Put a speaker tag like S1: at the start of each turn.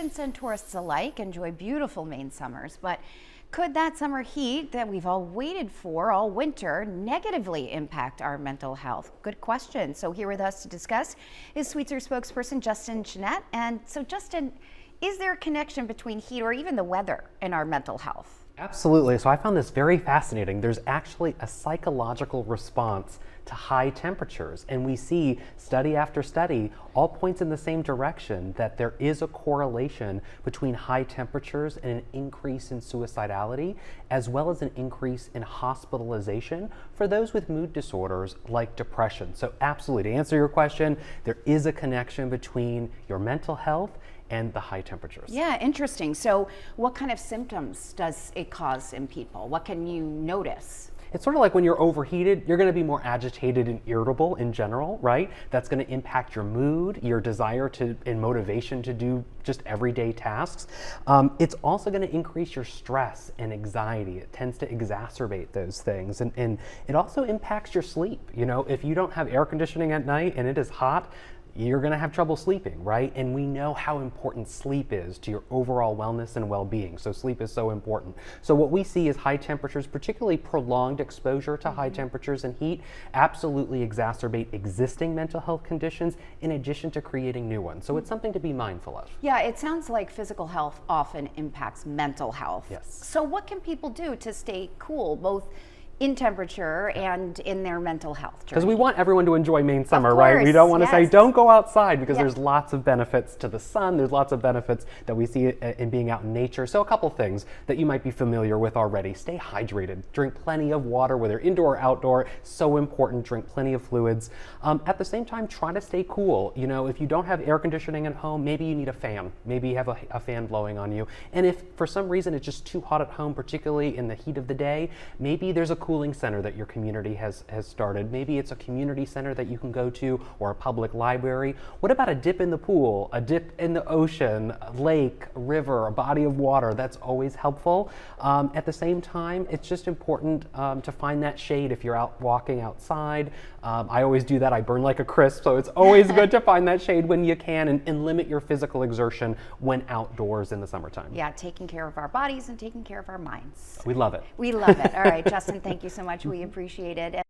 S1: residents and tourists alike enjoy beautiful Maine summers, but could that summer heat that we've all waited for all winter negatively impact our mental health? Good question. So here with us to discuss is Sweetser spokesperson Justin Chenette. And so Justin, is there a connection between heat or even the weather and our mental health?
S2: Absolutely. So I found this very fascinating. There's actually a psychological response to high temperatures. And we see study after study all points in the same direction, that there is a correlation between high temperatures and an increase in suicidality, as well as an increase in hospitalization for those with mood disorders like depression. So absolutely, to answer your question, there is a connection between your mental health and the high temperatures.
S1: Yeah, interesting. So what kind of symptoms does it cause in people? What can you notice?
S2: It's sort of like when you're overheated, you're going to be more agitated and irritable in general, right? That's going to impact your mood, your desire to, and motivation to do just everyday tasks. It's also going to increase your stress and anxiety. It tends to exacerbate those things. And it also impacts your sleep. You know, if you don't have air conditioning at night and it is hot, you're going to have trouble sleeping, right? And we know how important sleep is to your overall wellness and well-being. So sleep is so important. So what we see is high temperatures, particularly prolonged exposure to high temperatures and heat, absolutely exacerbate existing mental health conditions in addition to creating new ones. So it's something to be mindful of.
S1: Yeah, it sounds like physical health often impacts mental health.
S2: Yes.
S1: So what can people do to stay cool, both in temperature and in their mental health journey?
S2: Because we want everyone to enjoy Maine summer,
S1: Of
S2: right? We
S1: course,
S2: don't want to say
S1: yes.
S2: don't go outside, because
S1: Yes.
S2: there's lots of benefits to the sun. There's lots of benefits that we see in being out in nature. So a couple things that you might be familiar with already. Stay hydrated. Drink plenty of water, whether indoor or outdoor. So important. Drink plenty of fluids. At the same time, try to stay cool. You know, if you don't have air conditioning at home, maybe you need a fan. Maybe you have a fan blowing on you. And if for some reason it's just too hot at home, particularly in the heat of the day, maybe there's a cooling center that your community has started. Maybe it's a community center that you can go to, or a public library. What about a dip in the pool, a dip in the ocean, a lake, a river, a body of water? That's always helpful. At the same time, it's just important to find that shade if you're out walking outside. I always do that. I burn like a crisp, so it's always good to find that shade when you can, and limit your physical exertion when outdoors in the summertime.
S1: Yeah, taking care of our bodies and taking care of our minds.
S2: We love it.
S1: We love it. All right, Justin, thank you so much. We appreciate it.